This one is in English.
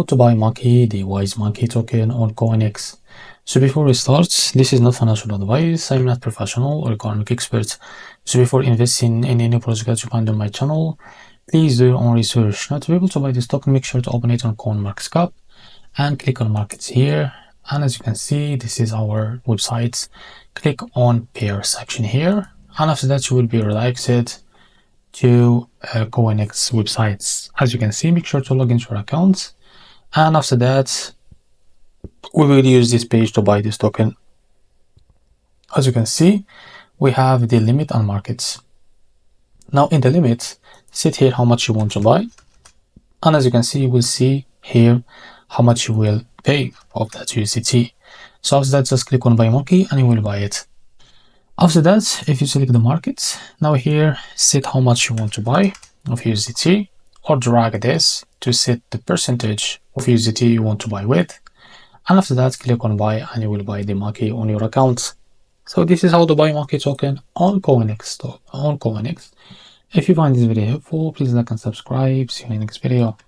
to buy Monkey, the Wise Monkey token on CoinEx. So before we start, this is not financial advice. I'm not professional or economic expert. So before investing in any project that you find on my channel, please do your own research. Now to be able to buy this token, make sure to open it on CoinMarketCap and click on markets here. And as you can see, this is our website. Click on pair section here. And after that, you will be redirected to CoinEx websites. As you can see, make sure to log into your account. And after that, we will use this page to buy this token. As you can see, we have the limit and markets. Now in the limit, set here how much you want to buy. And as you can see, you will see here how much you will pay of that USDT. So after that, just click on buy Monkey and you will buy it. After that, if you select the markets, now here, set how much you want to buy of USDT, or drag this to set the percentage of USDT you want to buy with. And after that, click on buy and you will buy the Monkey on your account. So this is how to buy Monkey token on CoinEx. If you find this video helpful, please like and subscribe. See you in the next video.